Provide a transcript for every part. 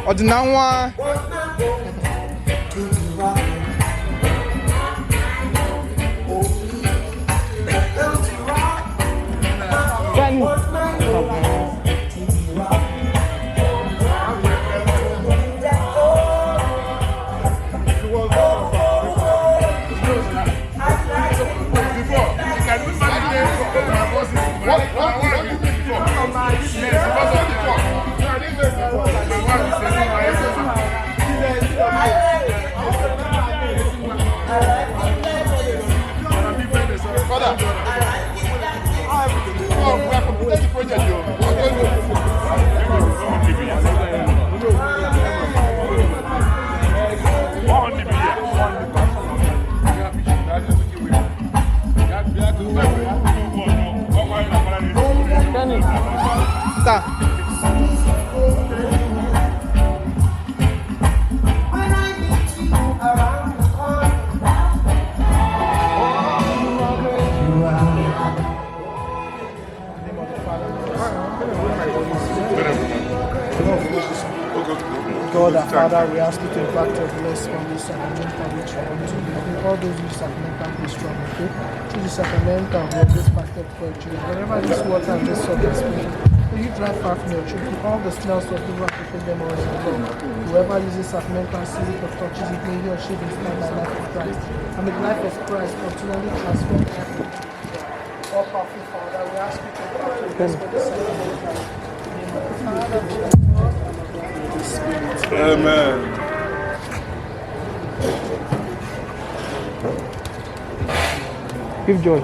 Ordinawa. God our Father, we ask you to impart your blessing on this sacramental ritual unto you. All those who sacramental ritual, okay? Through the sacramental, we have this packet for your children. Whenever this water and this salt is spilled, may you drive far from your children all the smells of evil and protect them always in love. Whoever uses sacramental sees it or touches it, may he or she be inspired by the life of Christ. And may the life of Christ continually transform everything. All powerful Father, we ask you to impart your blessing on this sacramental. In the name of the Father, the Son, and the Spirit. Amen. Give joy.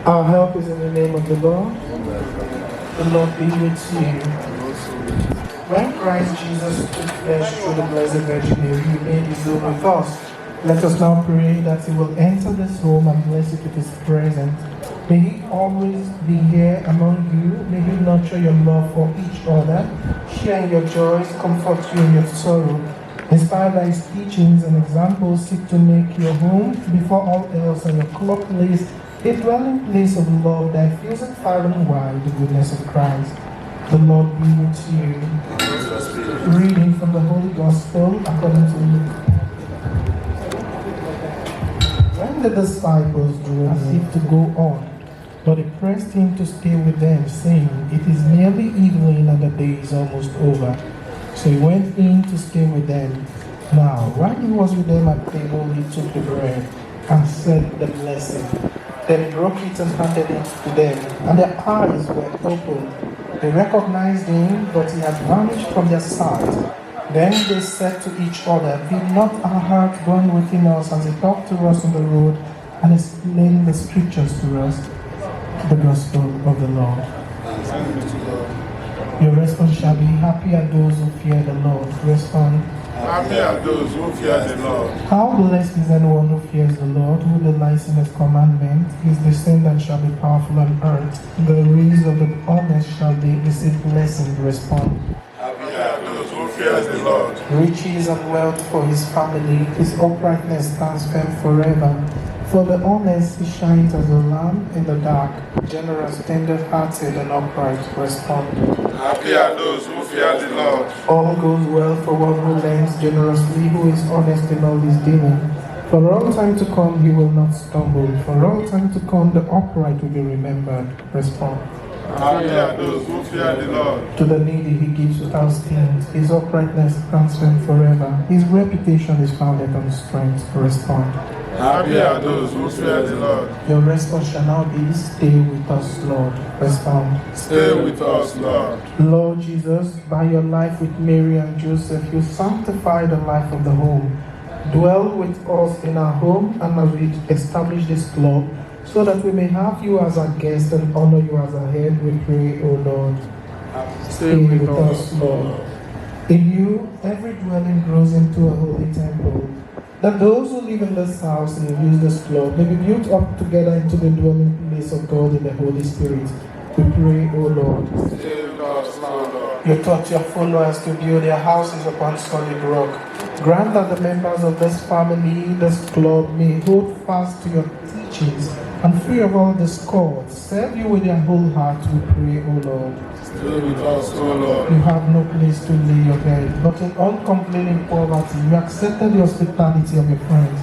Our help is in the name of the Lord. The Lord be with you. When Christ Jesus took flesh through the Blessed Virgin Mary, he made his home with us. Let us now pray that he will enter this home and bless it with his presence. May he always be here among you. May he nurture your love for each other, share in your joys, comfort you in your sorrow. Inspired by his teachings and examples, seek to make your home, before all else, and your place, a dwelling place of love that fills it far and wide the goodness of Christ. The Lord be with you. Reading from the Holy Gospel according to Luke. When the disciples drew as if to go on, but he pressed him to stay with them, saying, "It is nearly evening and the day is almost over." So he went in to stay with them. Now, while he was with them at table, he took the bread and said the blessing. Then broke it and handed it to them, and their eyes were opened. They recognized him, but he had vanished from their sight. Then they said to each other, "Did not our hearts burn within us as he talked to us on the road and explained the scriptures to us?" The Gospel of the Lord. Your response shall be, "Happy are those who fear the Lord." Respond. Happy are those who fear the Lord. How blessed is anyone who fears the Lord, who delights in his commandment. His descendants shall be powerful on earth. The ways of the honest shall they receive blessing. Respond. Happy are those who fear the Lord. Riches and wealth for his family. His uprightness stands firm forever. For the honest, he shines as a lamp in the dark. Generous, tender-hearted, and upright. Respond. Happy are those who fear the Lord. All goes well for one who lends generously, who is honest in all his dealing. For all time to come, he will not stumble. For all time to come, the upright will be remembered. Respond. Happy are those who fear the Lord. To the needy he gives without stint. His uprightness stands firm forever. His reputation is founded on strength. Respond. Happy are those who fear the Lord. Your response shall now be, "Stay with us, Lord." Respond. Stay with us, Lord. Lord Jesus, by your life with Mary and Joseph, you sanctify the life of the home. Dwell with us in our home and as we establish this club, so that we may have you as our guest and honor you as our head, we pray, O Lord. Stay with us, Lord. In you, every dwelling grows into a holy temple. that those who live in this house and use this club may be built up together into the dwelling place of God in the Holy Spirit. We pray, O Lord. You taught your followers to build their houses upon solid rock. Grant that the members of this family, this club, may hold fast to your teachings and free of all discord, serve you with their whole heart, we pray, O Lord. Stay with us, O Lord. You have no place to lay your head, but in uncomplaining poverty, you accepted the hospitality of your friends.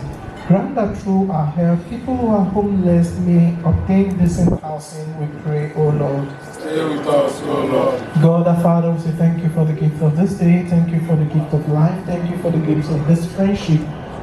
Grant that through our help, people who are homeless may obtain decent housing, we pray, O Lord. Stay with us, O Lord. God our Father, we say thank you for the gift of this day, thank you for the gift of life, thank you for the gifts of this friendship.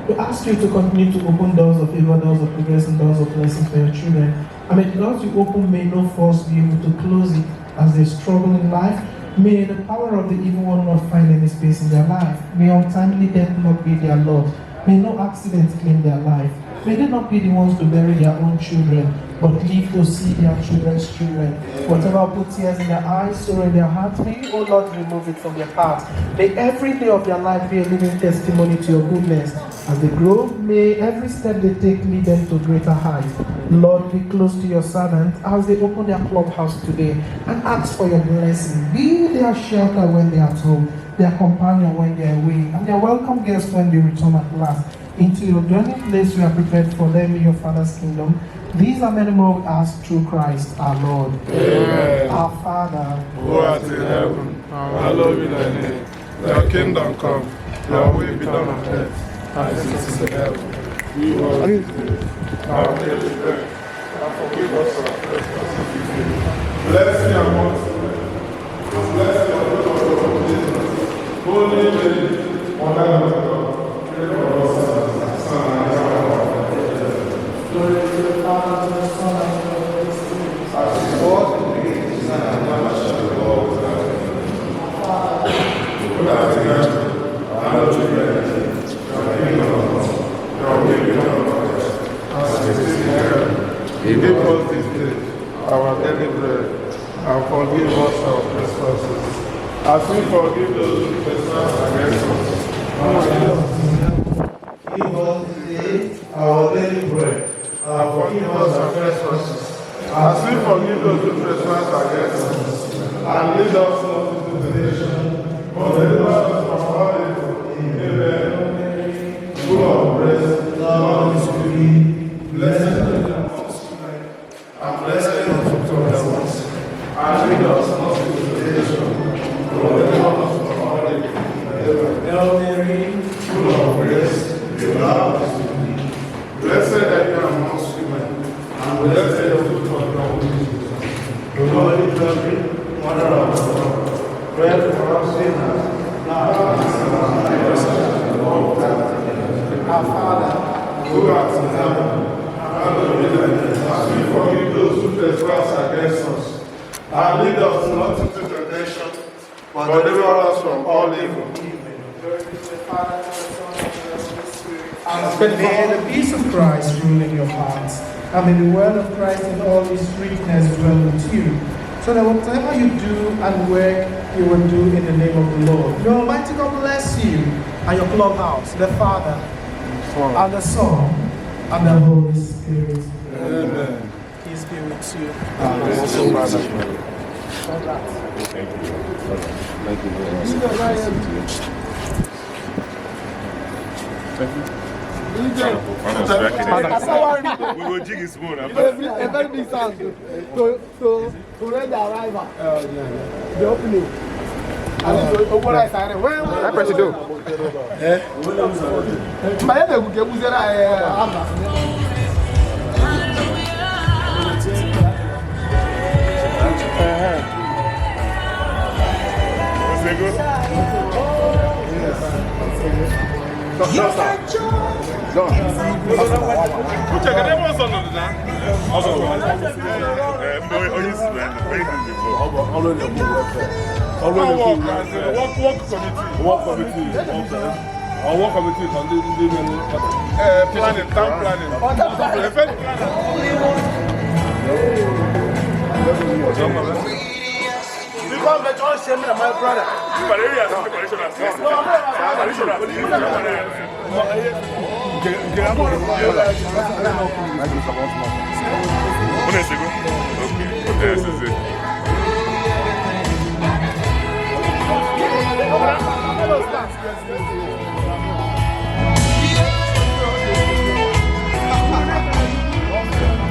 We ask you to continue to open doors of favor, doors of progress, and doors of blessing for your children. And may the doors you open, may no force be able to close it as they struggle in life. May the power of the evil one not find any space in their life. May untimely death not be their lot. May no accident claim their life. May they not be the ones to bury their own children, but live to see their children's children. Whatever put tears in their eyes, sorrow in their hearts, may you, O Lord, remove it from their path. May every day of their life be a living testimony to your goodness. As they grow, may every step they take lead them to greater heights. Lord, be close to your servants as they open their clubhouse today and ask for your blessing. Be their shelter when they are at home, their companion when they are away, and their welcome guest when they return at last. Into your dwelling place you are prepared for them in your Father's kingdom. These are many more we ask through Christ our Lord. Amen. Our Father, who art in heaven, hallowed be thy name. Thy kingdom come, thy will be done on earth as it is in heaven. Give us this day our daily bread, and forgive us our trespasses. Bless me amongst men, bless the Lord of Jesus. Holy Mary, Mother of God, pray for us sinners, now and at the hour of our death. glory to the Father, to the Son, and to the Holy Spirit. As it was in the beginning, is now, and ever shall be, world without end. Who art in heaven, hallowed be thy name. Thy kingdom come, thy will be done on earth as it is in heaven. Give us this day our daily bread, and forgive us our trespasses, as we forgive those who trespass against us. Give us this day our daily bread, and forgive us our trespasses, as we forgive those who trespass against us. And lead us not into temptation, but deliver us from all evil. Amen. Full of grace, Lord is with thee. Blessed are you amongst women, and blessed is the fruit of thy womb. And lead us not into temptation, but deliver us from all evil. Hail Mary, full of grace, the Lord is with thee. Blessed are you amongst women, and blessed is the fruit of thy womb, Jesus. Holy Mary, Mother of God, pray for us sinners, now and at the hour of our death. Our Father, who art in heaven, hallowed be thy name. As we forgive those who trespass against us, and lead us not into temptation, but deliver us from all evil. And may the peace of Christ rule in your hearts, and may the word of Christ in all its sweetness dwell with you, so that whatever you do and work, you will do in the name of the Lord. May Almighty God bless you and your clubhouse, the Father, and the Son, and the Holy Spirit. Amen. Peace be with you. We will jig his phone. A very big sound to read the arrival. The opening. And what I said, well, I press it do. My head will get with What committee can do planning, town planning. Because the John sent me my brother. Malaria is the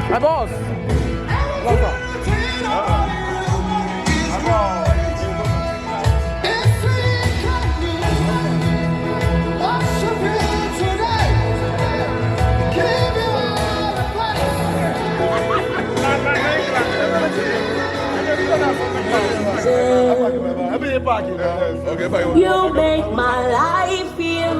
My boss. You make my life feel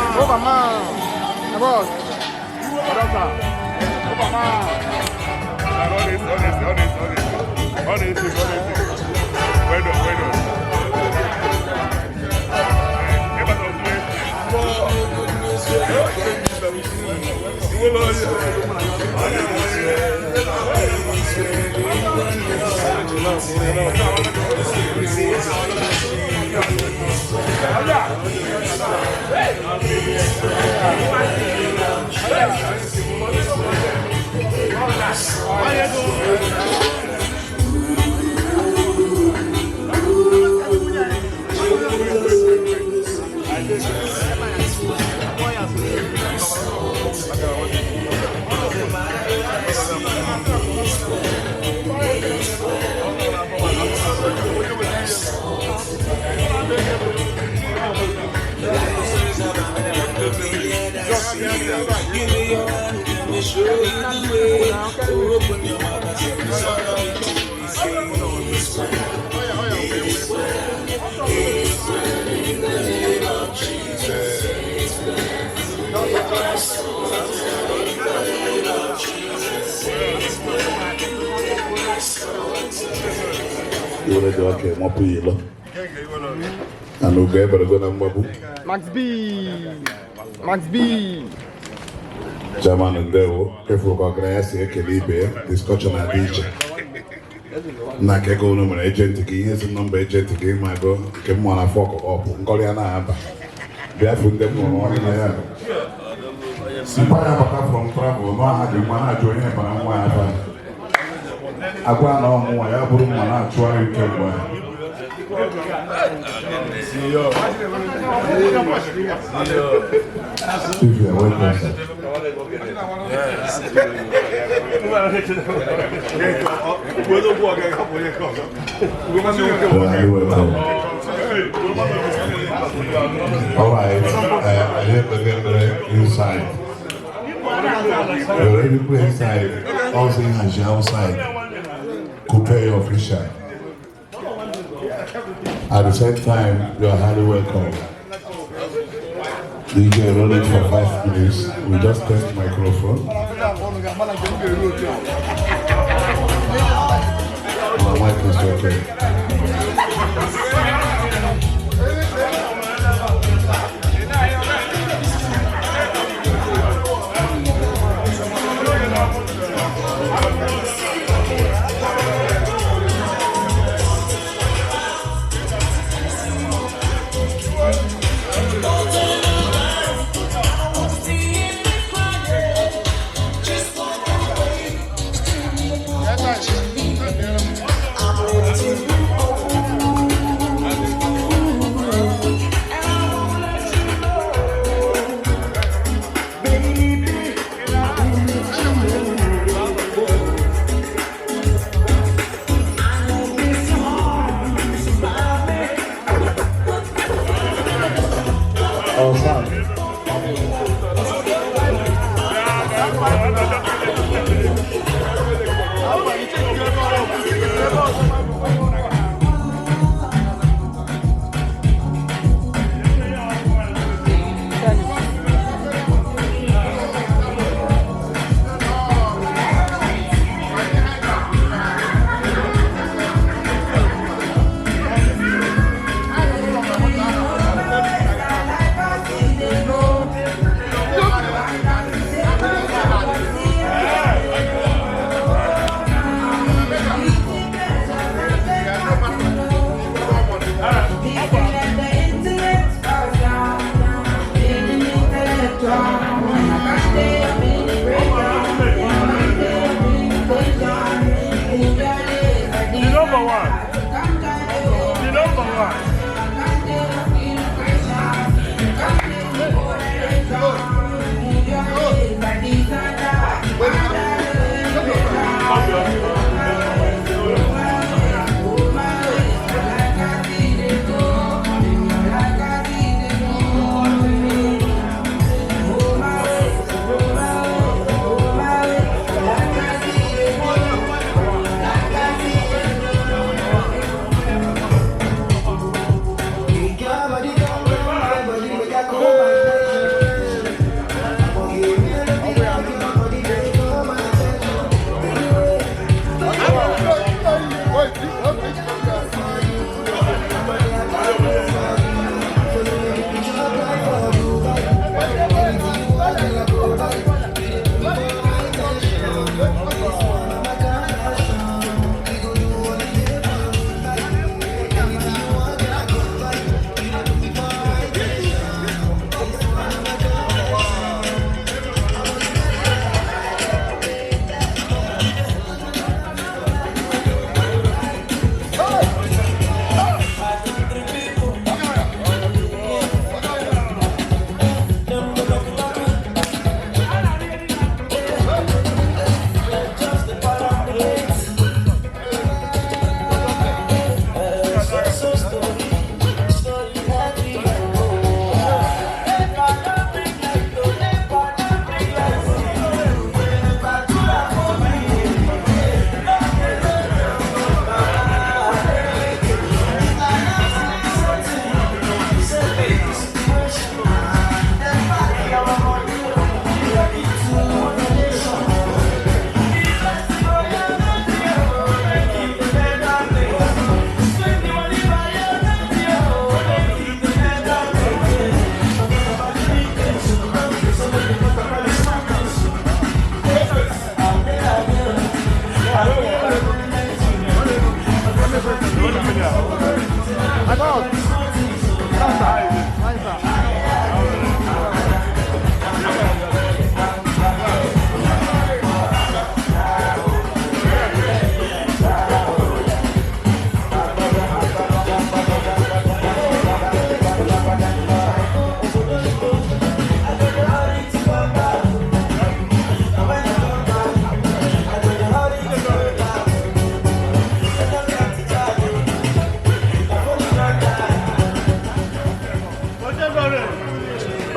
Overman. My boss. Overman. Honest. Well done. Okay, and we'll go to Max B. Chairman Ndigbo, if we organize a discussion at each. Nakego no agent is a number agent game. I go, came one a fork up, Goliana. Therefore, them on Simpaya from travel, no, I do want to join him, and I want no more. I have room and actually can. All right, I have to get inside. You're ready to play inside. Also, in the outside. Prepare your official. At the same time, you are highly welcome. DJ rolling for 5 minutes. We just test microphone. My mic is okay. See our fans.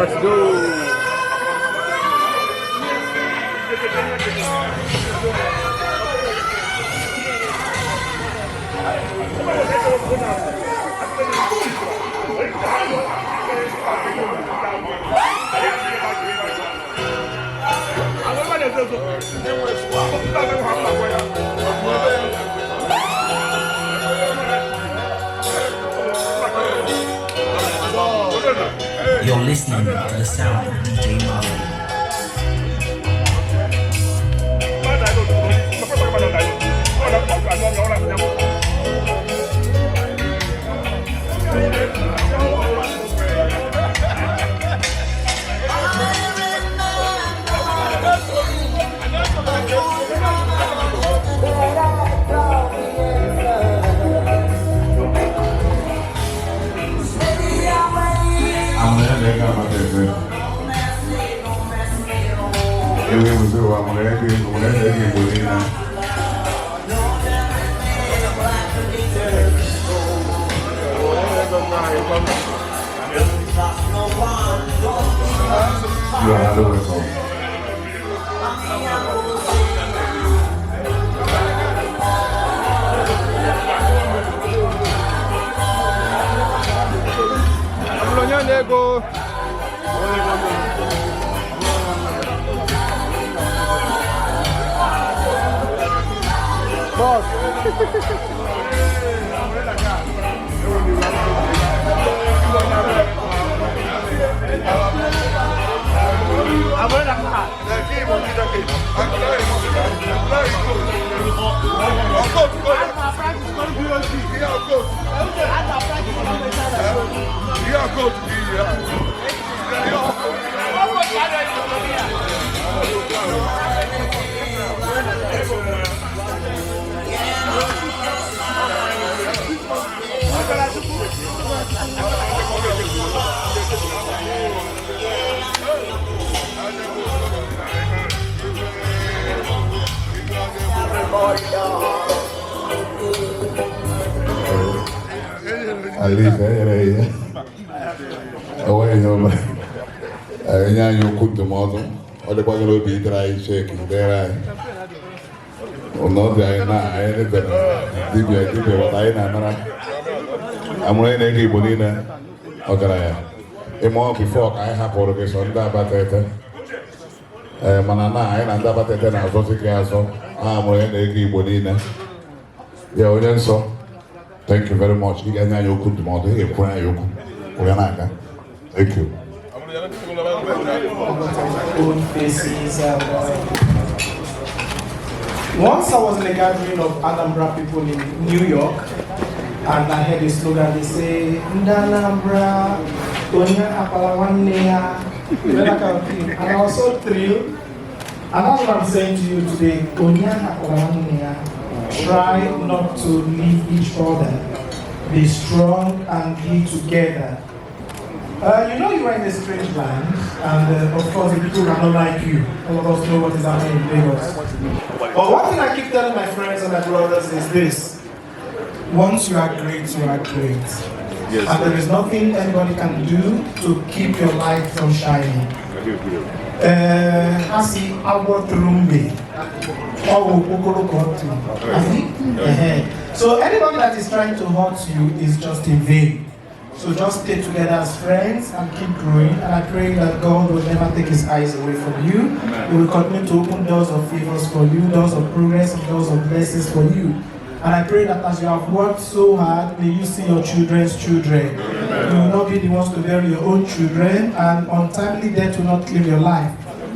Let's go. You're listening to the sound of DJ Marley. You are the welcome. Boss. Alice, away over. I know you could tomorrow. Or the one will be dry shaking there. Or not there now. I ended up. I'm wearing a bonina. Okay, a more before I have already on that battle. Manana, and that battle, I was also castle. I'm wearing a bonina. Yeah, so. Thank you very much. You guys are good tomorrow. Thank you. Once I was in a gathering of Anambra people in New York, and I heard a slogan. They say, "Ndanambra, Tonya Apalawanea," that kind of thing. And I was so thrilled. And that's what I'm saying to you today. Tonya Apalawanea. Try not to leave each other. Be strong and be together. You know you are in a strange land, and of course the people are not like you. All of us know what is happening in Lagos. But one thing I keep telling my friends and my brothers is this. Once you are great, you are great. Yes, and there is nothing anybody can do to keep your light from shining. Asi Awo Trumbe. So anybody that is trying to hurt you is just in vain. So just stay together as friends and keep growing. And I pray that God will never take his eyes away from you. He will continue to open doors of favors for you, doors of progress, and doors of blessings for you. And I pray that as you have worked so hard, may you see your children's children. You will not be the ones to bury your own children, and untimely death will not claim your life.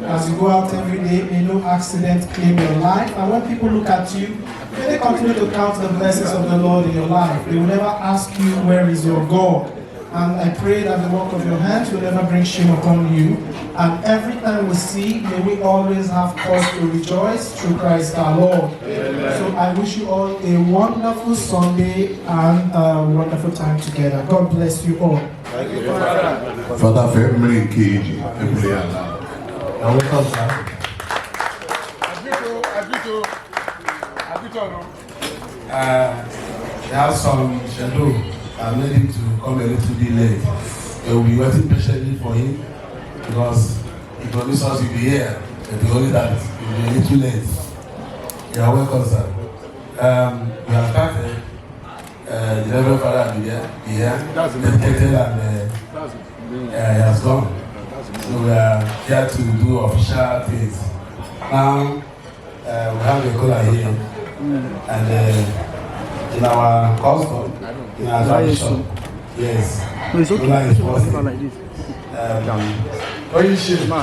As you go out every day, may no accident claim your life. And when people look at you, may they continue to count the blessings of the Lord in your life. They will never ask you, where is your God? And I pray that the work of your hands will never bring shame upon you. And every time we see, may we always have cause to rejoice through Christ our Lord. Amen. So I wish you all a wonderful Sunday and a wonderful time together. God bless you all. Thank you, Father. Father, family, KG, family, welcome, sir. They have some schedule. I'm ready to come a little bit late. They will be waiting patiently for him because he promised us he'll be here. But the only that he will be a little late. You are welcome, sir. We have started. The Reverend Father will be here. Dedicated and he has gone. So we are here to do official things. Now we have a caller here, and in our custom, in our tradition, yes, caller is possible. What is she? No.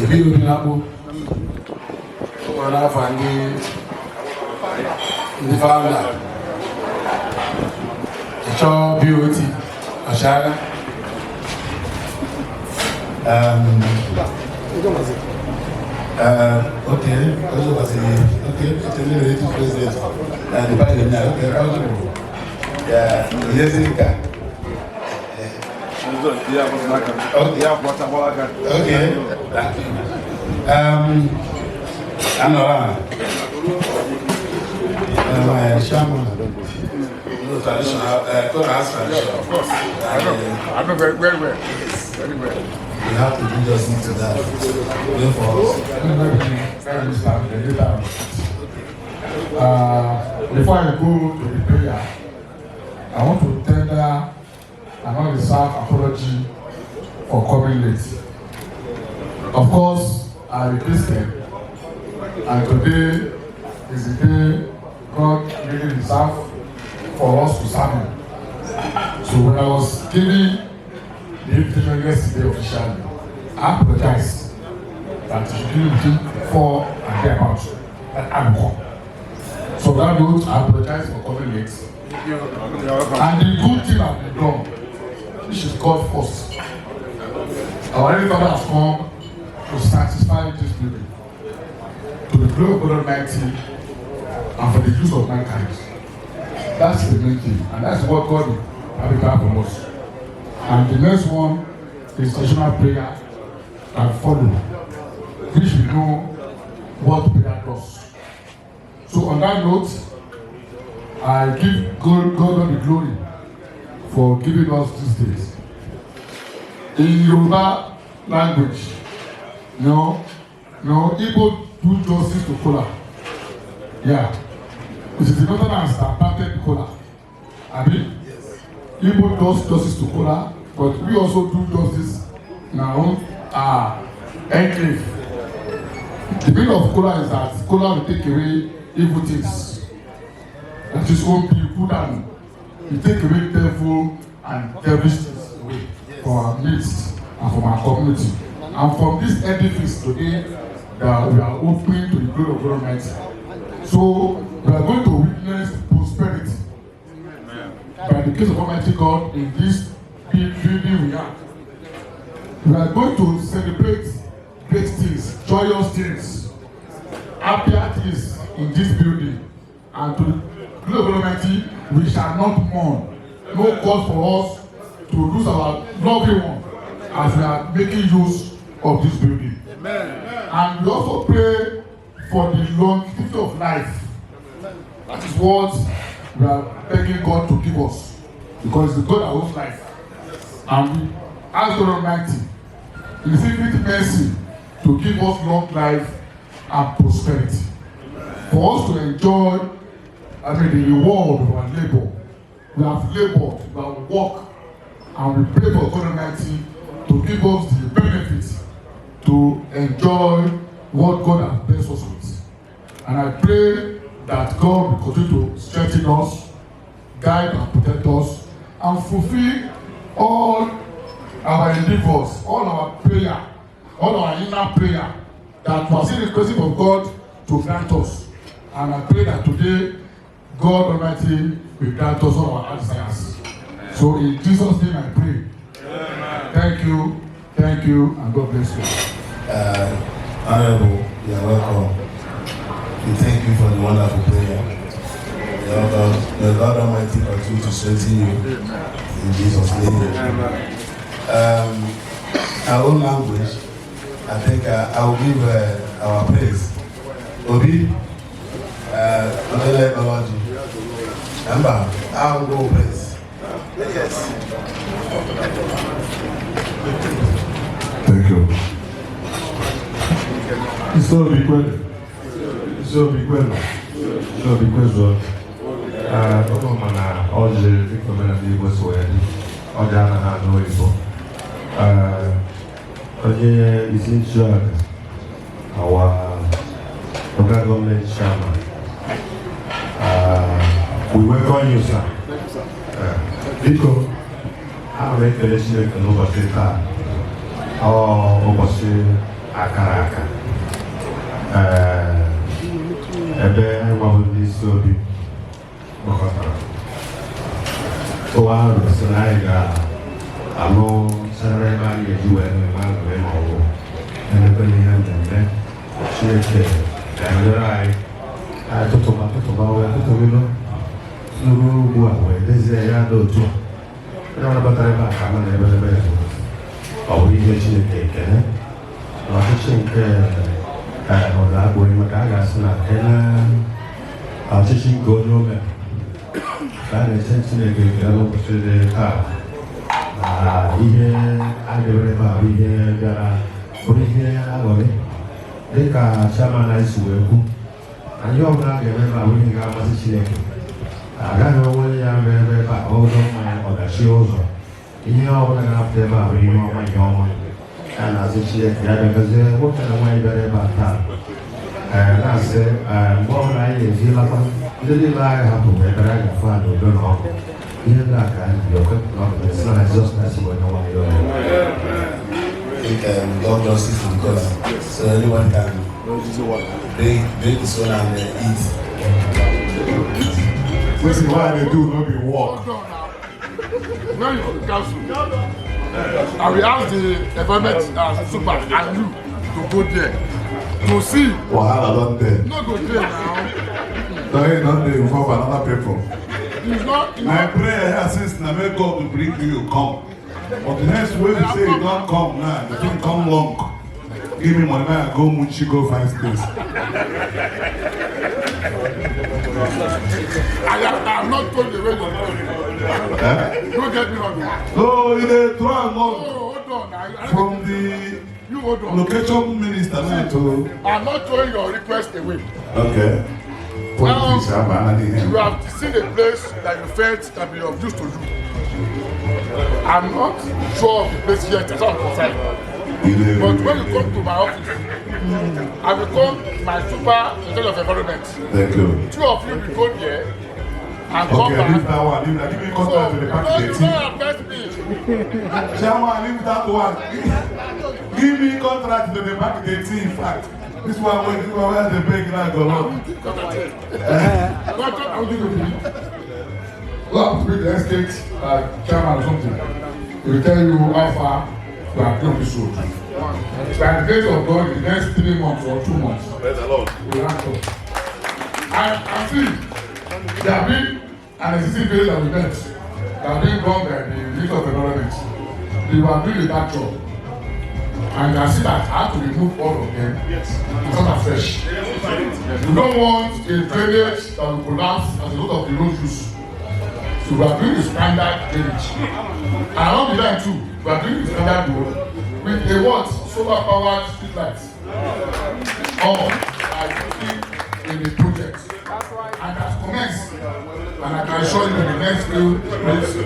If you know, we're not finding the founder. Beauty, Ashara. Okay, president. And the president, Jessica. Okay. I'm around. Shaman. Traditional, has tradition. Of course. I know very well. Very well. We have to do justice to that. Wait for us. Before I go to the prayer, I want to tender an unreserved apology for coming late. Of course, I'm a Christian, and today is the day God really reserved for us to serve Him. So when I was giving the invitation yesterday officially, I apologize that you didn't between 4 and thereabouts that I'm home. So that note, I apologize for coming late. And the good thing I've been done, which is God first. Our Heavenly Father has come to satisfy this building, to the glory of God Almighty, and for the use of mankind. That's the main thing, and that's what God has done for us. And the next one is traditional prayer and follow, which we know what prayer does. So on that note, I give God all the glory for giving us these days. In Yoruba language, Igbo do justice to Kola. Yeah. It is the northerners that planted Kola. I mean, Igbo does justice to Kola, but we also do justice in our own enclave. The meaning of Kola is that Kola will take away evil things. That is what be good and we take away devil and devilish things away from our midst and from our community. And from this edifice today that we are opening to the glory of God Almighty. So we are going to witness prosperity by the grace of Almighty God in this building we are. We are going to celebrate great things, joyous things, happier things in this building. And to the glory of Almighty, we shall not mourn. No cause for us to lose our loved one as we are making use of this building. Amen. And we also pray for the longevity of life. That is what we are begging God to give us, because it's the God that owns life. And we ask God Almighty in His infinite mercy to give us long life and prosperity, for us to enjoy the reward of our labor. We have labored, we have worked, and we pray for God Almighty to give us the benefits to enjoy what God has blessed us with. And I pray that God will continue to strengthen us, guide and protect us, and fulfill all our endeavors, all our prayer, all our inner prayer that was in the presence of God to grant us. And I pray that today God Almighty will grant us all our desires. So in Jesus' name I pray. Amen. Thank you, and God bless you. Honorable, you are welcome. We thank you for the wonderful prayer. May God Almighty continue to strengthen you in Jesus' name. Our own language, I think I will give our praise. Obi, I will go praise. Yes. Thank you. Isiobi kweli. Isiobi kweli. Isiobi kweli. Kama mana oje viko mena Ndigbo swedi. Oje ana ha no Igbo. Oje is in charge. Our local government chairman. We welcome you, sir. Because I'm a television n'ụbọchị taa. Ụbọchị akara aka. Ebe enweghị ndị Isiobi gbakọtara. Ụwa ahụ sị na anyị ga-alụ sara ebe anyị ga-eji wee na-eme aṅụrị ma ọ bụ emebe ihe mmemme Chineke ga-enyere anyị tụtụba wee tụtụgịlụ n'uru ugbu a wee dezie ya dị otu a. Onye nabatara ebe a ka ama na ebe ya ọ bụrụ ihe Chineke ekele na ọchịchị nke Udoakpuenyi maka a ga-asị na ọchịchị nke onye ome ka a na-eche Chineke ekele n'ụbọchị dị taa na ihe a na-ewere ebe a bụ ihe bịara bụrụ ihe aṅụrị dịka chairman anyị si wee kwu na ihe ọbụla a ga-eme ebe a bụ ihe ga-amasị Chineke agaghị onwe ya mere ebe a ụzọ mmanya ọdachi ụzọ ihe ọbụla ga-apụta ebe a bụ ihe ọma ya na-asị Chineke ya bịagazie nwoke na nwaanyị bịara ebe a taa na-asị mgbe ọbụla anyị na-eji lata ndị niile anyị hapụ wee bịara gafe a n'udo na ọkụ ihe ndị a ka anyị ji okwepụta ọkụ esi na Jizọs Kraịst bụ onye nwaanyị ọrụ. God justice in color, so anyone can drink the soda and eat. This is why they do not be walk. Now you the council. I will ask the environment super and you to go there to see. Wahala don dey. No go there now. No, he don dey involve another people. He's not. My prayer here since na make God to bring you come. But the next way you say you don't come now, the thing come long. Give me money, I go Munchi, go find space. I am not told the way you don't get me wrong. No, you dey try and Oh, hold on. from the You hold on. location minister now to. I'm not throwing your request away. Okay. Now, Politics, I'm you have seen a place that you felt can be of use to you. I'm not sure of the place yet, that's what I'm concerned. But when you come to my office, I will come my super in charge of environment. Thank you. Two of you will go there and come Okay, back. leave that one. Leave that. Give me contract to the package. No, you don't affect me. Chairman, leave that one. Give me contract to the package. In fact, this one where the break now go on. Well, with the estate chairman or something, he will tell you how far you have done this road. By the grace of God, in the next 3 months or 2 months, we will rank up. I see there have been an existing village that we met that have been done by the Minister of Environment. They were doing a bad job. And I see that I have to remove all of them because of fresh. We don't want a drainage that will collapse as a result of the road use. So we are doing the standard drainage. And along the line too, we are doing the standard road with a what? Solar powered street lights. All are using in the project. And has commenced. And I can show you in the next few minutes. If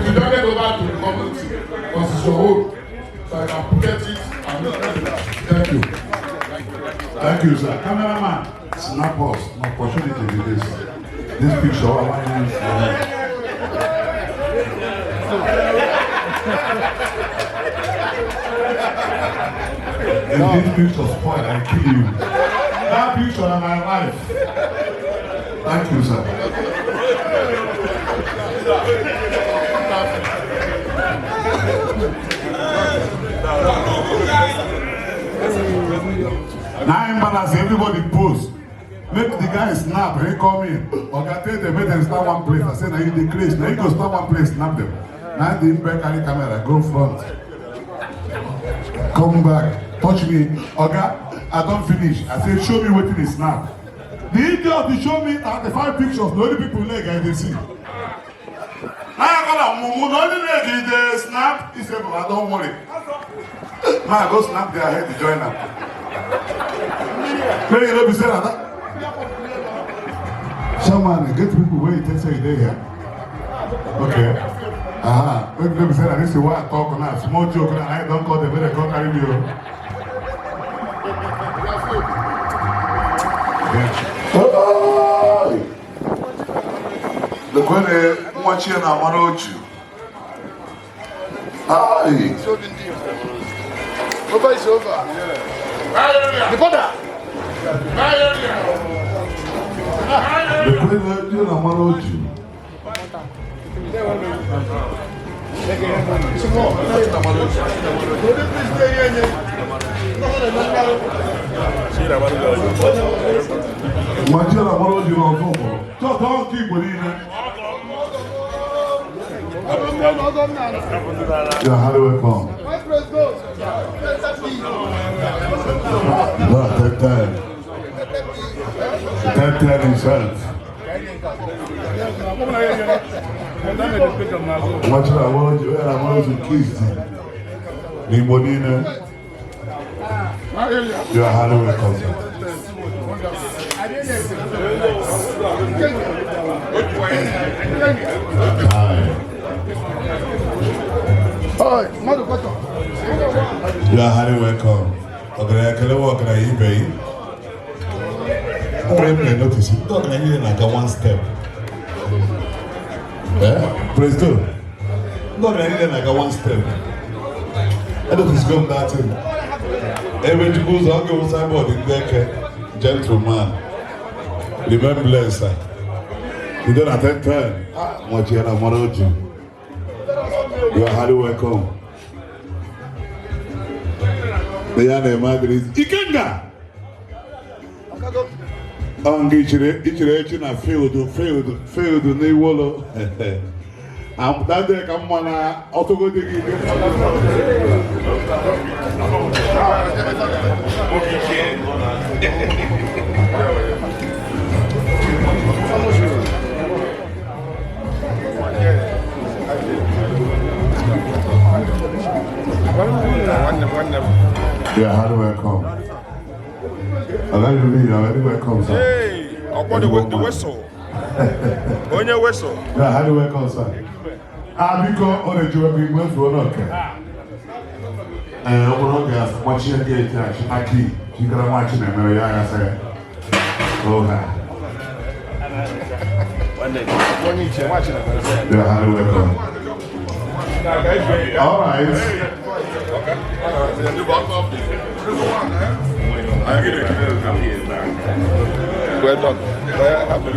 you don't get over to the community, because it's your own. So I can protect it and thank you. Thank you, sir. Cameraman, snap us. No opportunity with this. This picture, I want you to if this picture spoil, I kill you. That picture of my life. Thank you, sir. Now I'm as everybody pose. Make the guy snap, he come in. Oga tell them, make them start one place. I say, now you decrease. Now you go start one place, snap them. Now the back carry camera, go front. Come back, touch me. Oga, I don't finish. I say, show me what it is snap. The idiot, he show me 35 pictures. The only people leg I see. Now I call him, Mumu, the only leg is the snap. He said, I don't worry. Now I go snap their head to join them. May you not be saying that? Shaman, get people where you take say they here. Okay. Let me say that this is why I talk now. Small joke now. I don't call them when they come carry me. The question watching a maroju. Aye. Over is over. The border. The question a maroju. Imagine a maroju on top. Just don't keep with it. You're highly welcome. No, take time. 10 himself. Watch out, I want to kiss you. You are highly welcome. You are highly welcome. Okay, I can walk on eBay. I notice it. Talk like one step. Praise God. Not like one step. I don't discover that thing. Every Gbooza, I'll go somebody like gentleman. Remember, sir. You don't attend time. What you have you. You are highly welcome. The young man is Ikenga. Ichire na field na iwolo. I'm that day come on auto go dig it. Yeah, how do I come? I like to be welcome, sir. Hey, upon the whistle. On your whistle. Yeah, how do I come, sir? Because on the job we went through okay. Over here, watching the gate, Shaki, you can watch them, I say. Oh, yeah, how do I come? All right. Well done. Happy.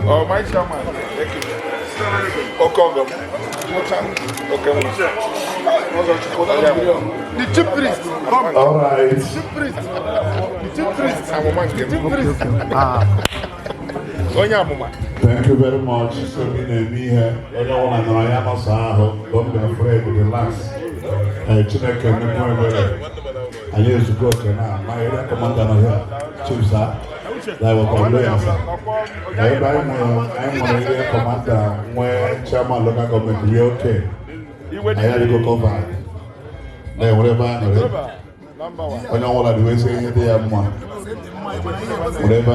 Oh, my chairman. The chief priest. All right. The chief priest. Thank you very much for being here. Don't be afraid to relax. Chineke I used to go now. My area commander here, Chief Sir. I was on the answer. Everybody know I'm on the area commander when chairman local government will be okay. I had to go cover. Then whatever I know. When I want to do is say they have one. Whatever I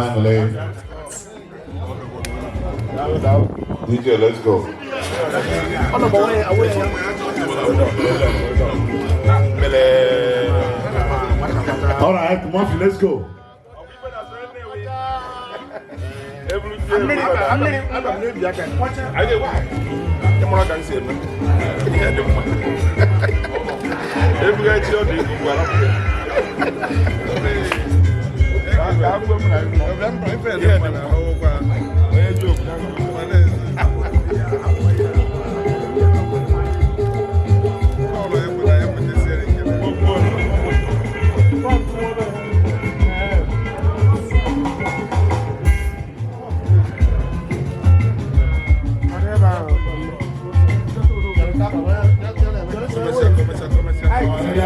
know. DJ, let's go. All right, Murphy, let's go.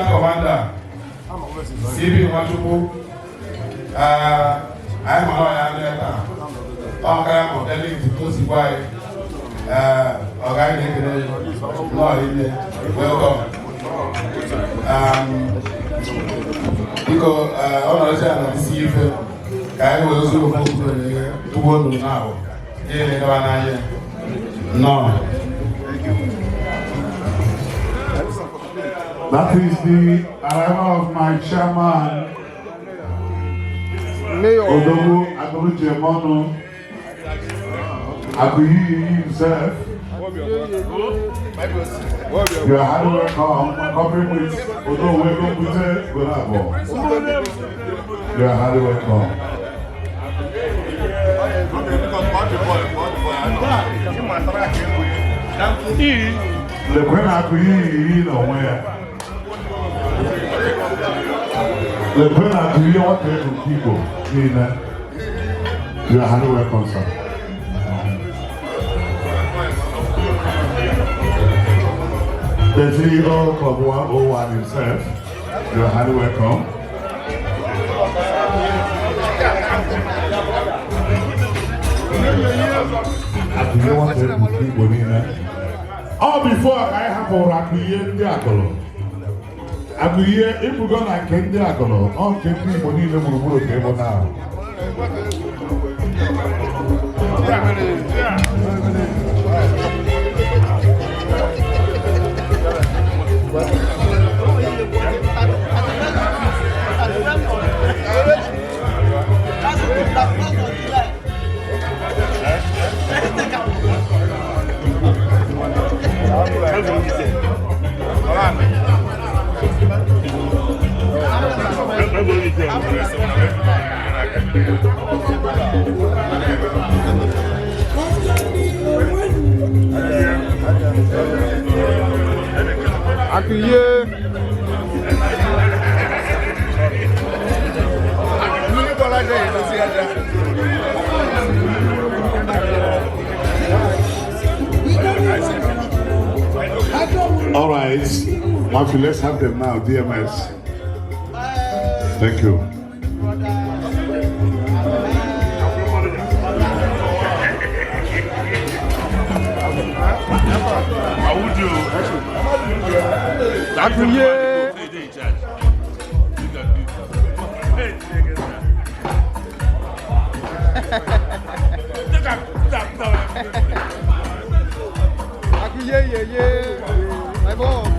Commander, CB Machuku, I'm a lawyer. I'm telling you to see why. Welcome. Because I see you. I was also to work now. No. That is the arrival of my chairman, Odobu Akuyi himself. You are highly welcome. Covering with Odobu Gbooza. You are highly welcome. The Queen Akuyi nowhere. The prayer to hear what people, you are highly welcome, sir. The CEO of Club 101 himself, you're highly welcome. Before I have a Rakuye Diakolo. Akuye, if we're going to get Diakolo, all the people need to move to table now. All right, Matthew, let's have them now, DMS. Thank you. How would you? My boy.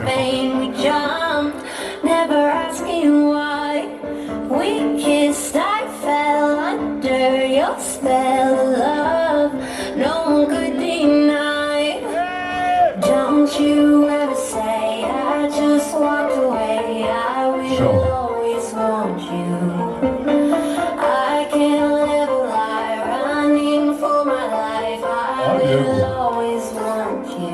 Pain, we jumped, never asking why. We kissed, I fell under your spell of love. No one could deny. Don't you ever say I just walked away. I will always want you. I can't live a lie, running for my life. I will always want you.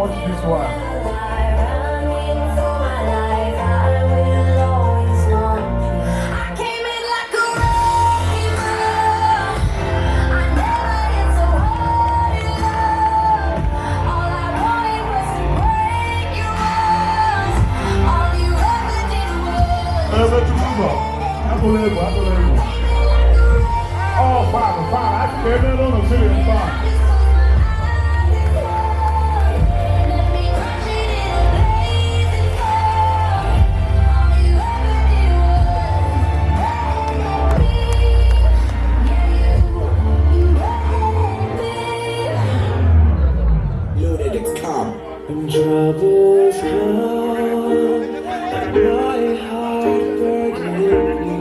watch this one. Unbelievable. Oh, Father, I can't on the city of Father. Loaded, it's calm. When troubles come, my heart burdened me,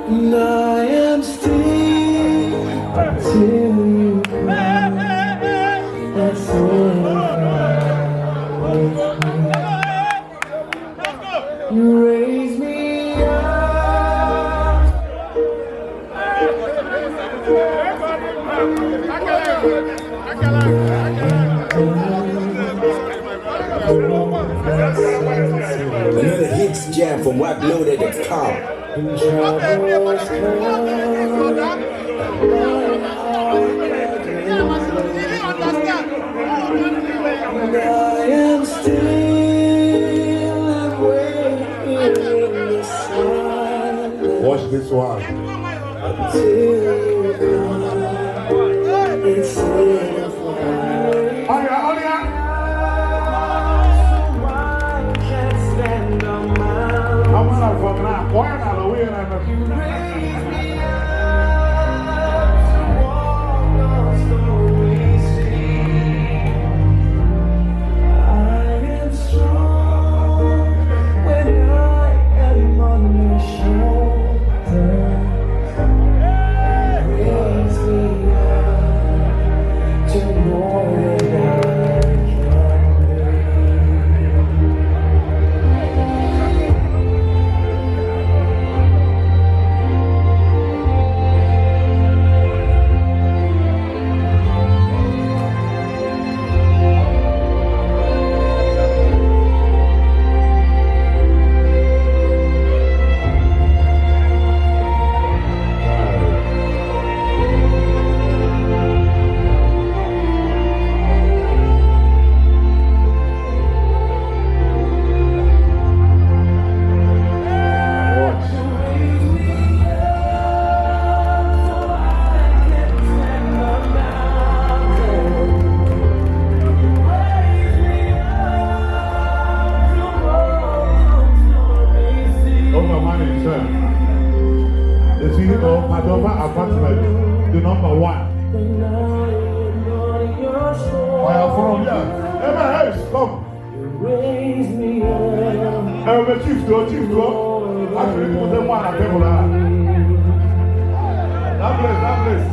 and I am still until you come. That's all with me. You raise me up. Another hits jam from Loaded, it's calm. When troubles come, and I am still and waiting in the silence. Watch this one. Until you come, it's safe for me. So I can't stand on my own. You raise me up to walk on stormy seas. I am strong when I am on your shoulders. Raise me up to more than I the number one. From here. Hey, come. raise me up. Chief, go. Actually, put them one at the table. That place.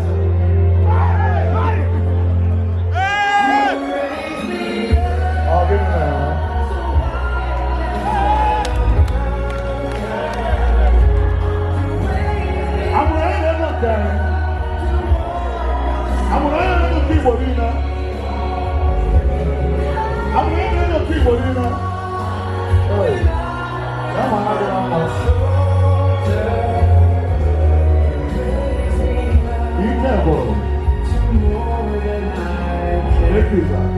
Oh, give me that. I'm ready to look at it. I'm ready to look at people, you know. I'm ready to look at people, you know. Oh, come on, be careful. Take this out.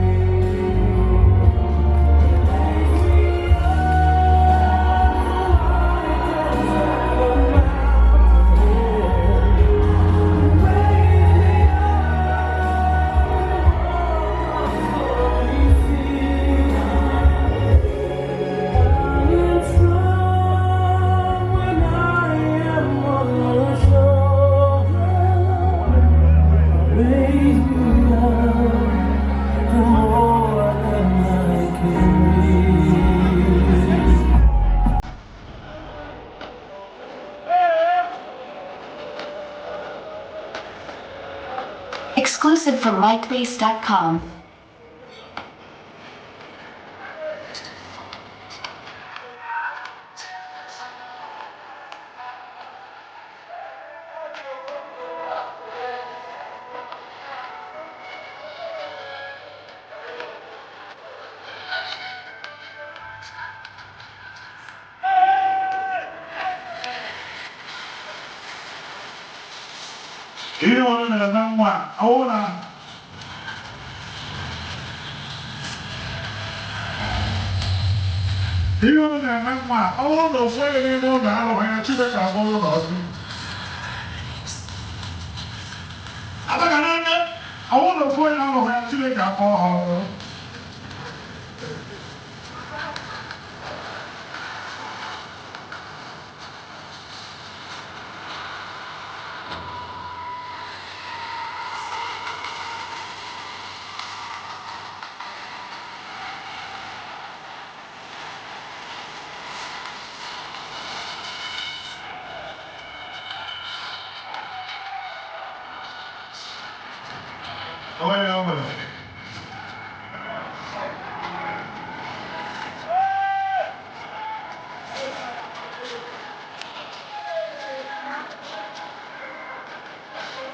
Exclusive from MyPlace.com. Ihe ọrụ na-eme nwa ọwụ na ihe ọrụ na-eme nwa ọwụ na ofu onye n'ime ụlọ alụghị ya Chineke abụrụ na ọdụ. Abaga n'anya ọwụ na ofu onye alụghị ya Chineke abụọ ha ọdụ.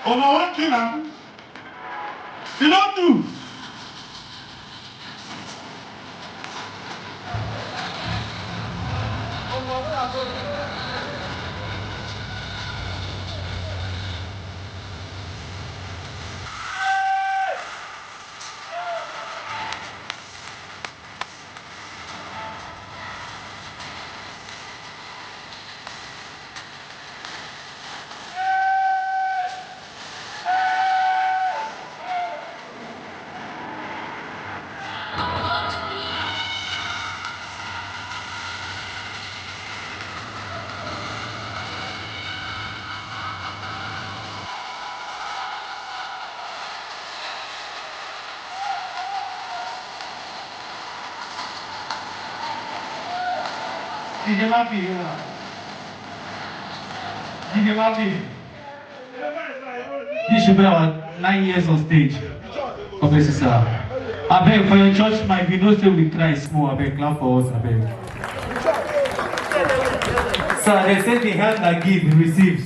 Over one killer, you don't do. This should be our 9 years on stage. Okay, sir. I beg for your church, might be no say we try small. I beg, clap for us. I beg. Sir, they say the hand that gives receives.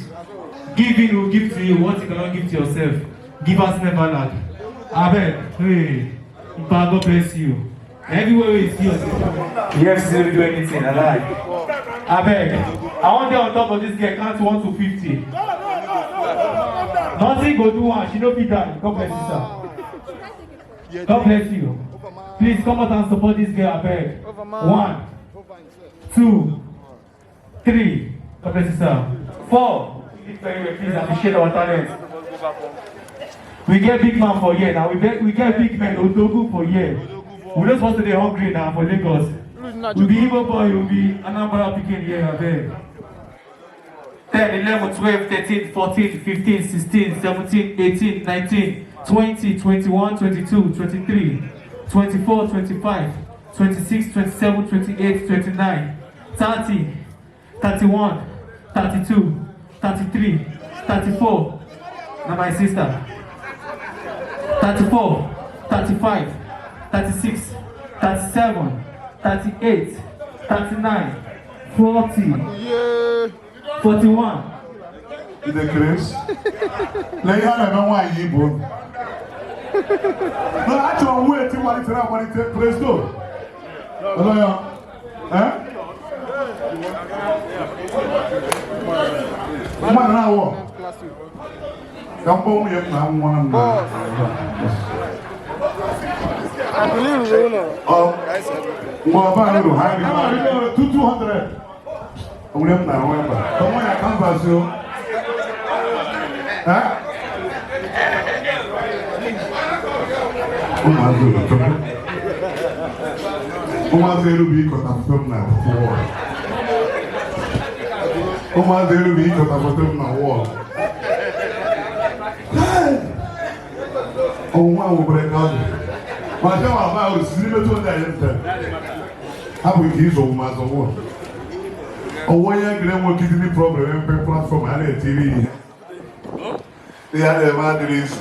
Giving will give to you what you cannot give to yourself. Give us never lack. I beg, hey, God bless you. Everywhere we see us, you have to do anything. I like. I beg. I want them on top of this girl. Count 1 to 50. Nothing go do one. She no be that. God bless you, sir. God bless you. Please come out and support this girl. I beg. 1, 2, 3. God bless you, sir. 4. Please appreciate our talent. We get big man for here now. We get big men Odogu for here. We just want to be hungry now for Lagos. We'll be Igbo boy, we'll be Anambra picking here, I beg. 10, 11, 12, 13, 14, 15, 16, 17, 18, 19, 20, 21, 22, 23, 24, 25, 26, 27, 28, 29, 30, 31, 32, 33, 34. Now my sister. 34, 35, 36, 37, 38, 39, 40, 41. In the grace. Lay on and why you born. No, actually, wait till what it's praise God. Hello, eh? Come on now. Come on, you have one. I believe you know. Oh, well, about 200. I'm going to now. Come on, I can't pass you. Huh? Oh, my God. Oh, my God, be cut off from now. Oh, my God, be cut off from now. Oh, my God. My job about is limited to the how we give of my own. Oh, why are you going to give me problem and platform and TV? They are the batteries.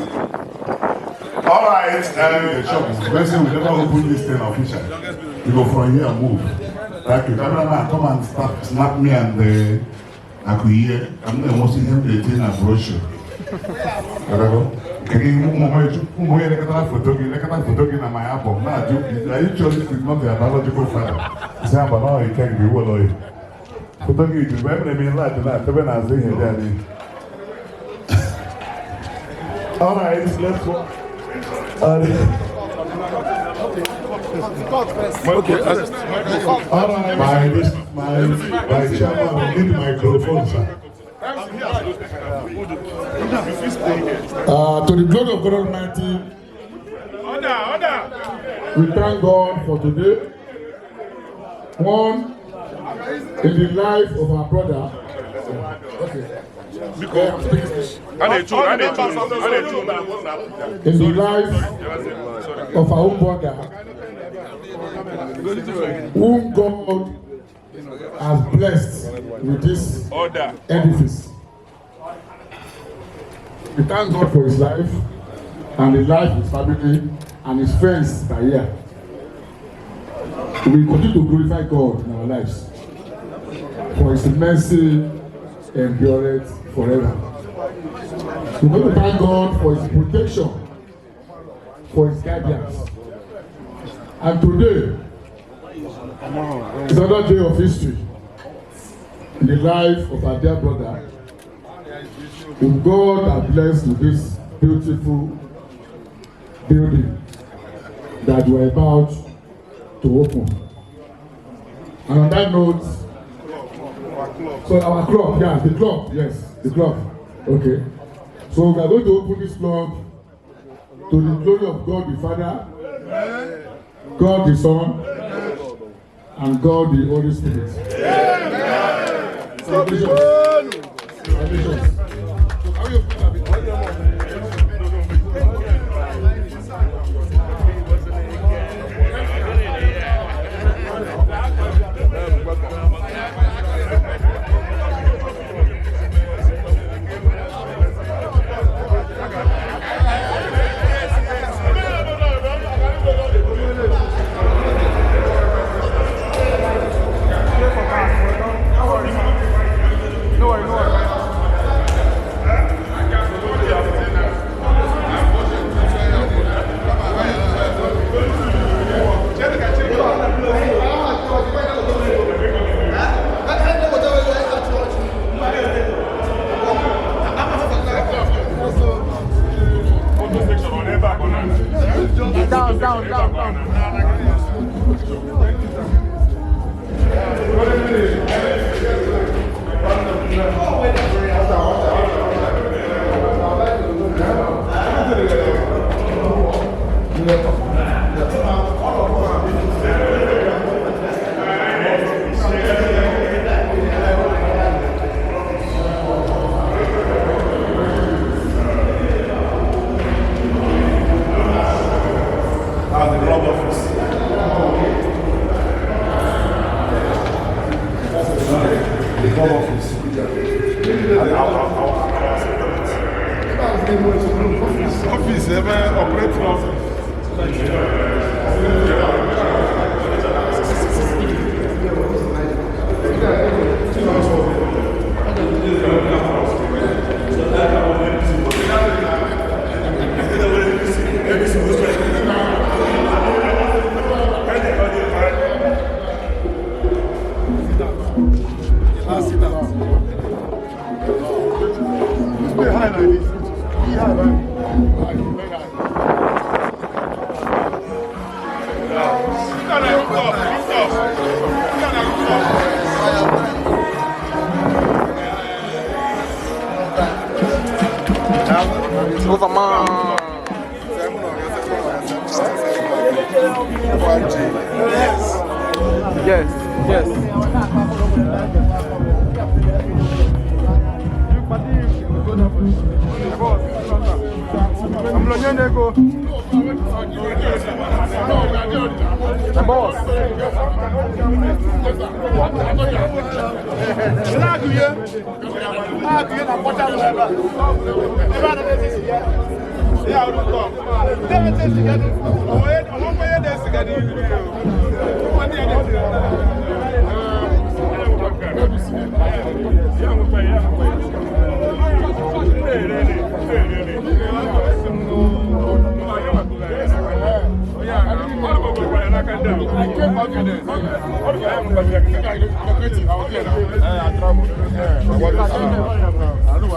All right, let's say we never open this thing official. You go from here and move. Thank you. Come and start snap me and the Akuye. I'm not going to see him the thing and brochure. Can you move photography na my album? Nah, joke. Are you sure this is not the analogical father? Say, but now you can't be well. Photography is very mean like that. Even as they hear that. All right, let's go. Okay. All right, my chairman will need the microphone, sir. To the glory of God Almighty, we thank God for today. One, in the life of our brother. Okay. In the life of our own brother, whom God has blessed with this edifice. We thank God for his life and the life of his family and his friends that are here. We continue to glorify God in our lives for his mercy endureth forever. We want to thank God for his protection, for his guidance. And today is another day of history in the life of our dear brother, whom God has blessed with this beautiful building that we are about to open. And on that note, so our club, yeah, the club, yes, the club. Okay. So we are going to open this club to the glory of God the Father, God the Son, and God the Holy Spirit. Celebrations. Celebrations. So how you feel about it?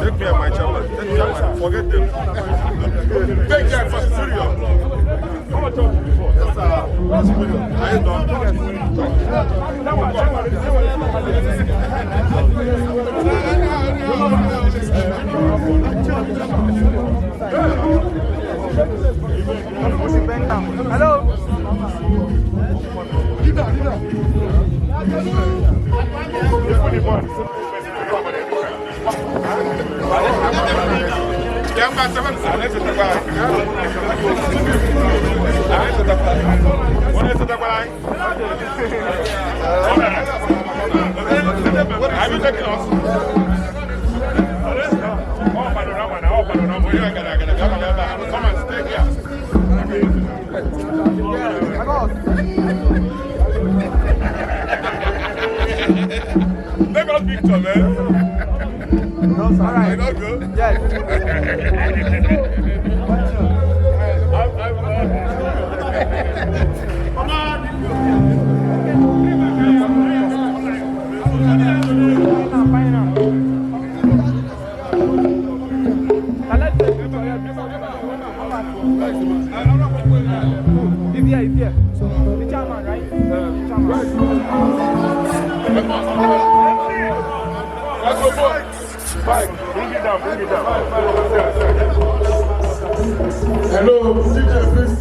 Take me and my chairman. Forget them. Thank you for studio. How much was it before? Yes, sir. What's the video? Are you done? Hello. Have you taken us? Come and stay here. Take us picture, man. All right. Not good? Yes. Come on. He's here. The chairman, right? Bring it down. Hello, DJ, please.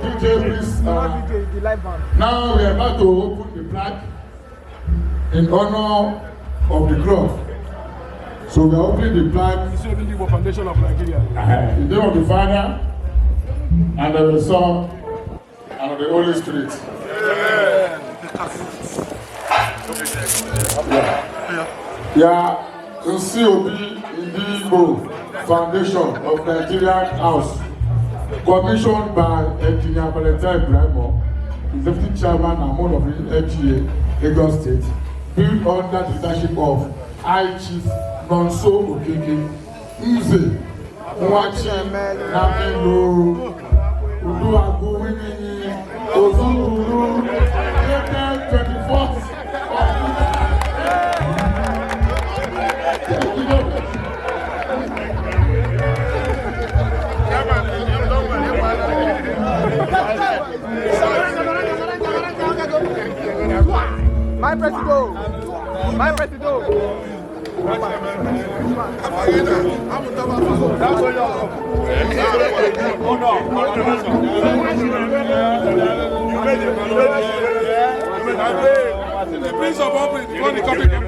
DJ, please. The live band. Now we are about to open the plaque in honor of the club. So we are opening the plaque Ndigbo Foundation of Nigeria. in the name of the Father, and of the Son, and of the Holy Spirit. Yeah, Isiobi Ndigbo Foundation of Nigerian House, commissioned by Engr Valentine Buraimoh, Deputy Chairman and one of the LGA, Lagos State, built under the leadership of High Chief Chinonso Okeke, Nze Nwachinemelụ, Udoakpuenyi Ozubulu, April 24th. My president. The Prince of Open, you want to copy him?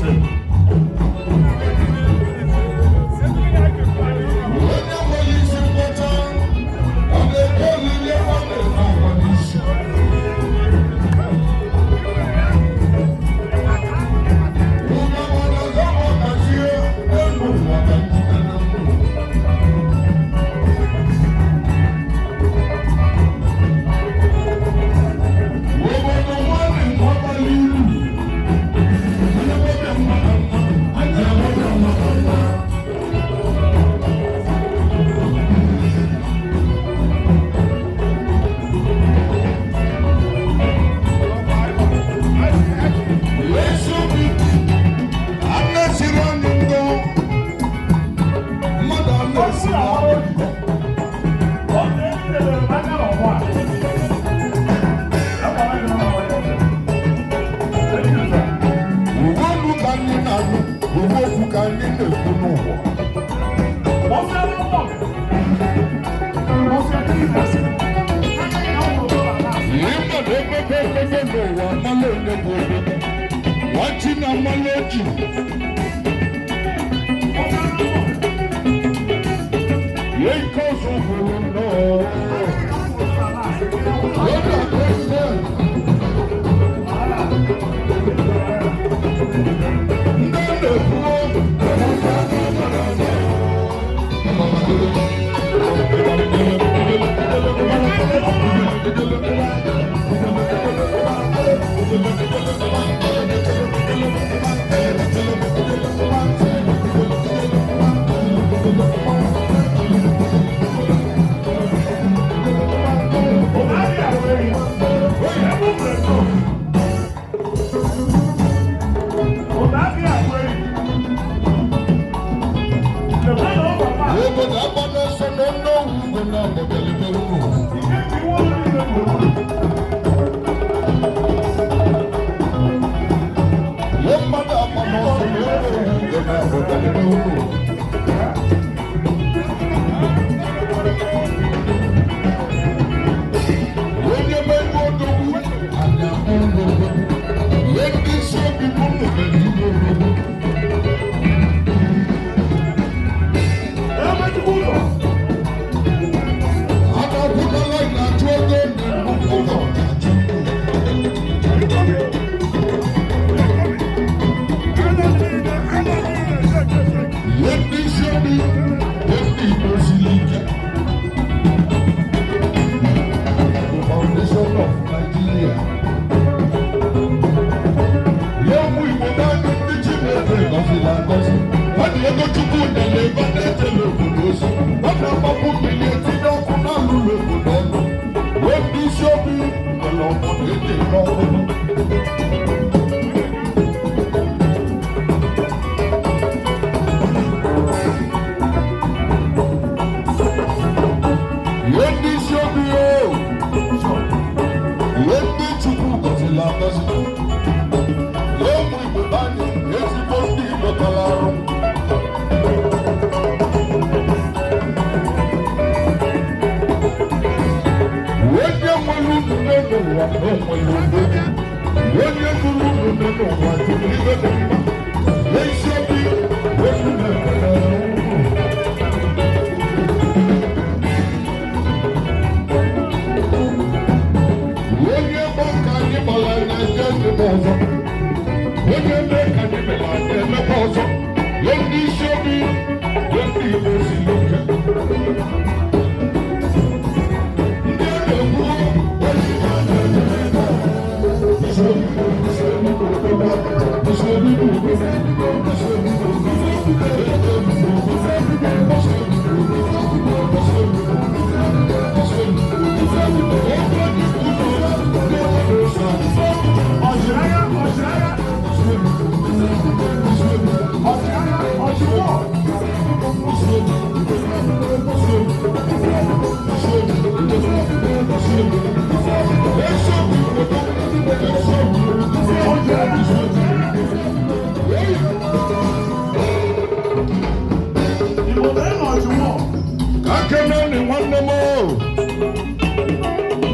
Hey!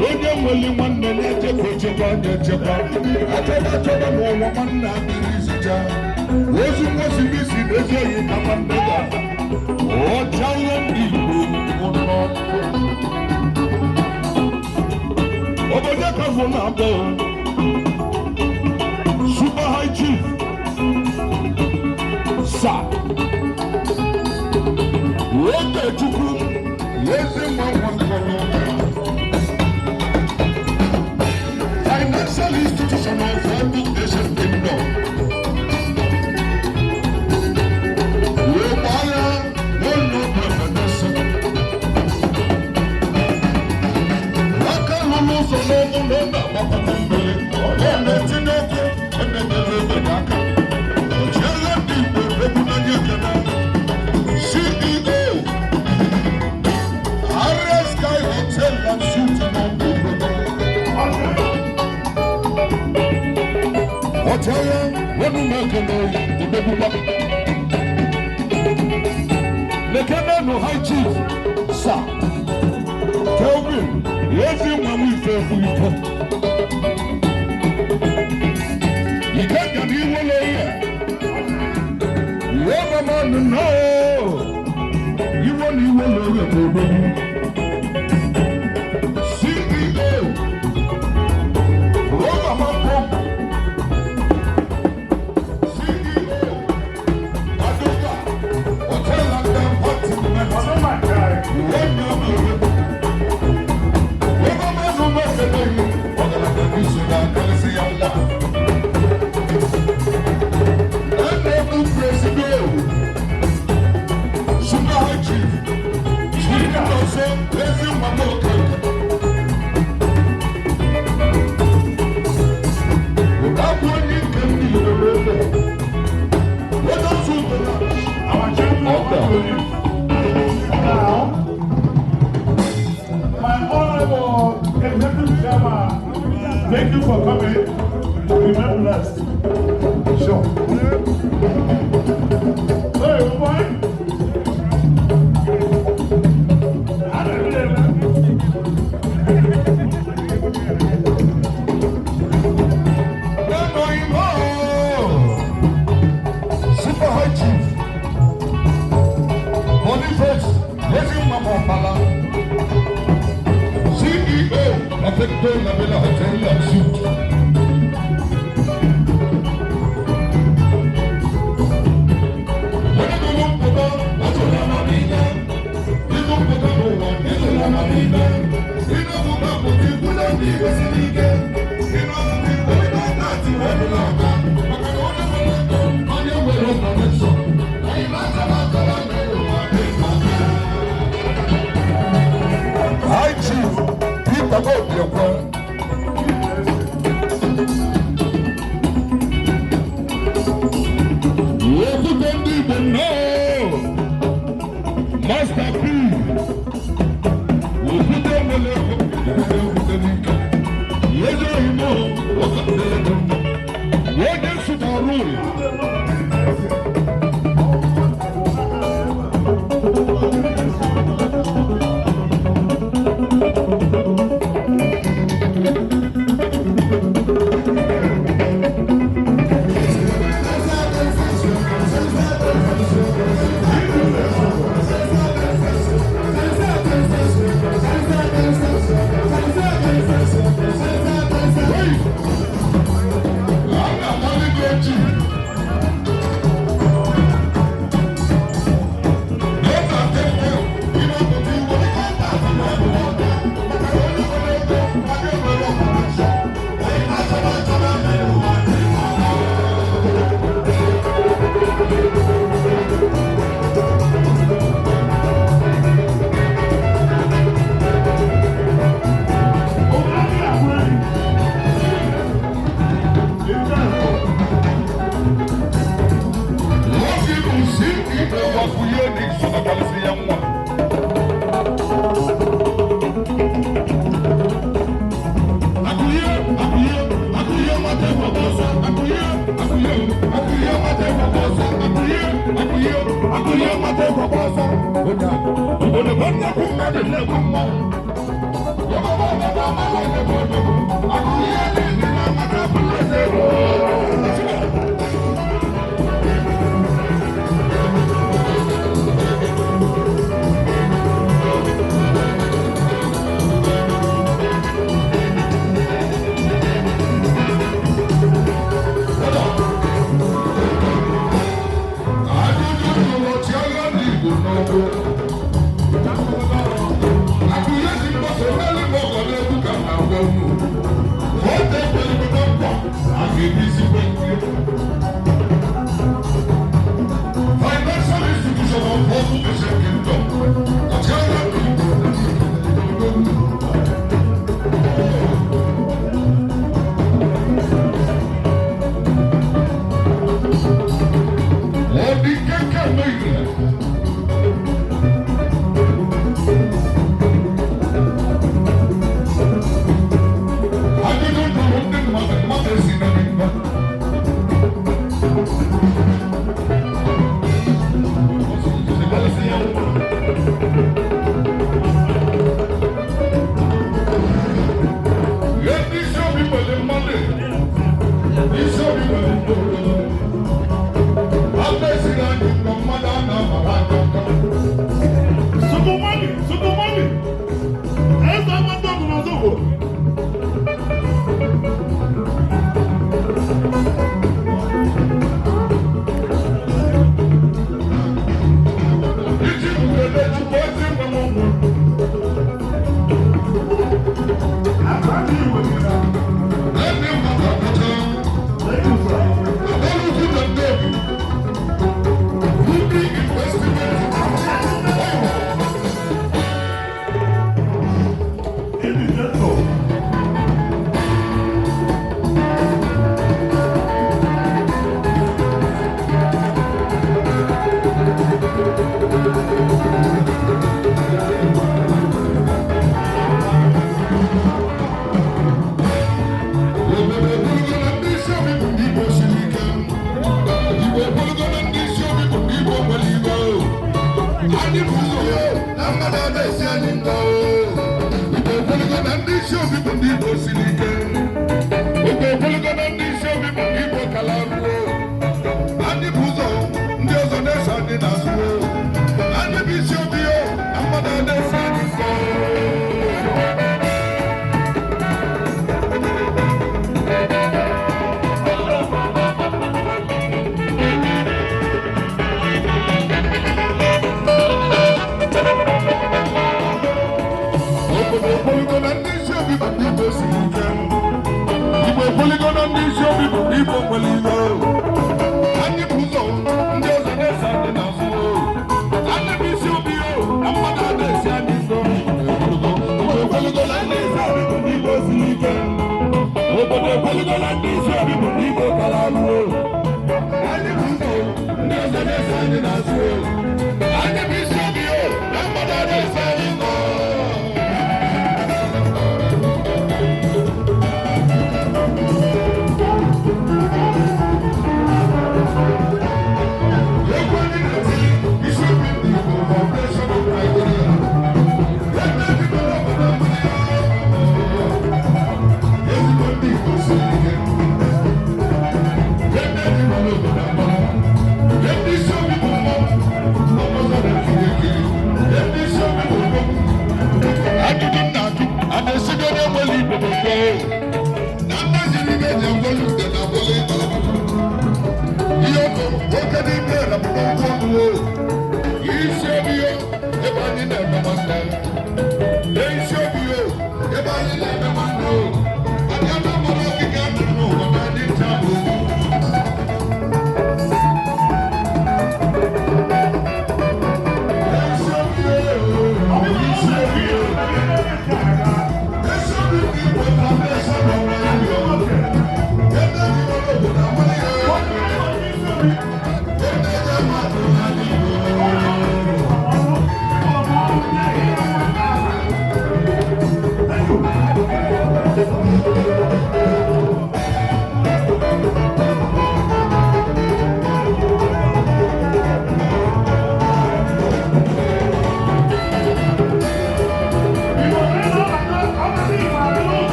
onye nwere nwanne na-echekwa echekwa na-echekwa achọba n'ụwa nwanne adịghị izicha ozu nwesiri isi n'ezi oyi na nwanne ga ọcha ihe ndị Igbo ụlọ obodo kafọ na-abụ Super High Chief Sa Okechukwu ezi nwa nkọrọ financial institutional for education kingdom. Webaya no professor. Waka lulu so no na bakumbele. Ona tinoko ona dele daka. Ojela di bebuna nyekana. CEO RS Sky Hotel and Suite on Otaya, when you make a noise, the baby back. No High Chief, sir. Tell me, yes, you when we fail for you. You can't get in one layer. You ever man to know. You want you will know your problem. CEO, Roma Pump. Thank you for coming. Remember blessed. Sure. Hey, good morning. Super High Chief. Boniface, raising Mama Pala. CEO of the Villa Hotel and Suite. High Chief, Peter Obiokwe. Ndigbo no, Master P.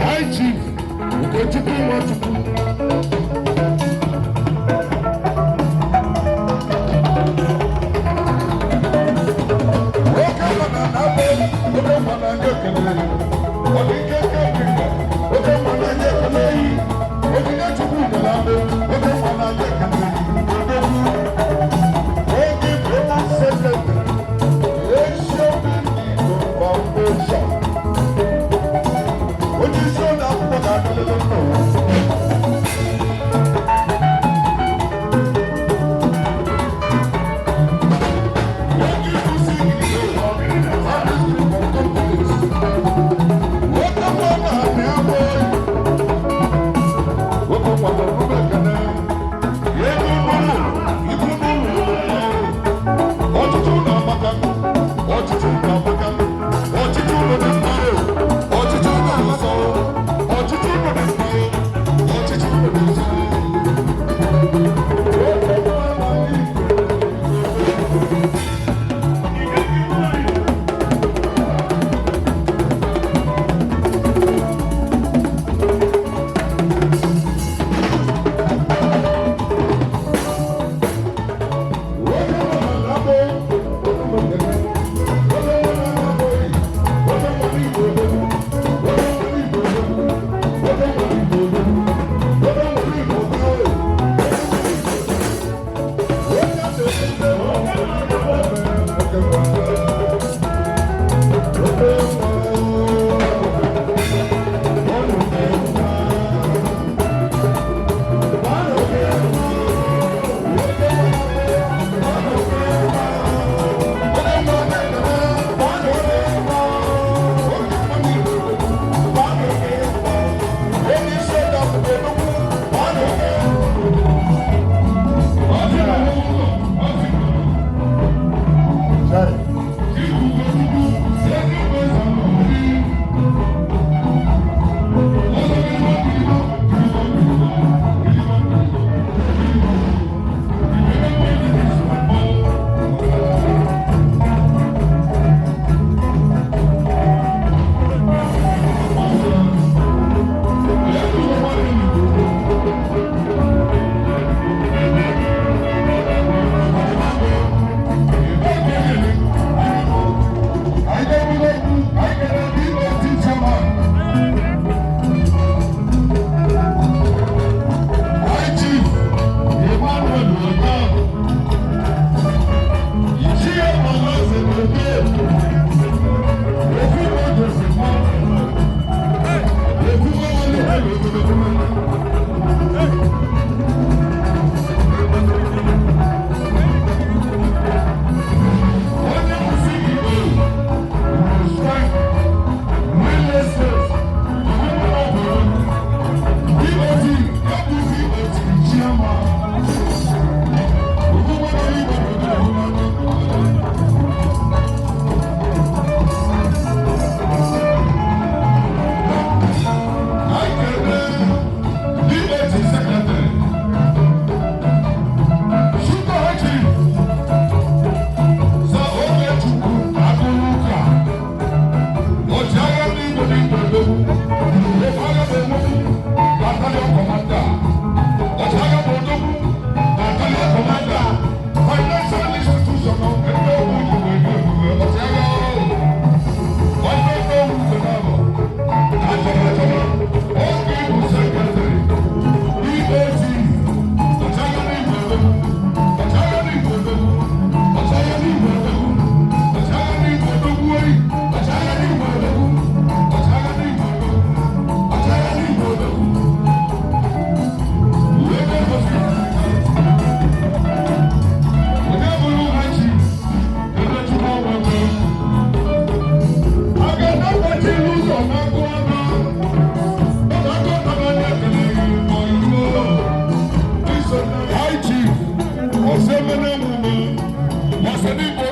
High Chief Chinonso Osemene mumu, Osenigbo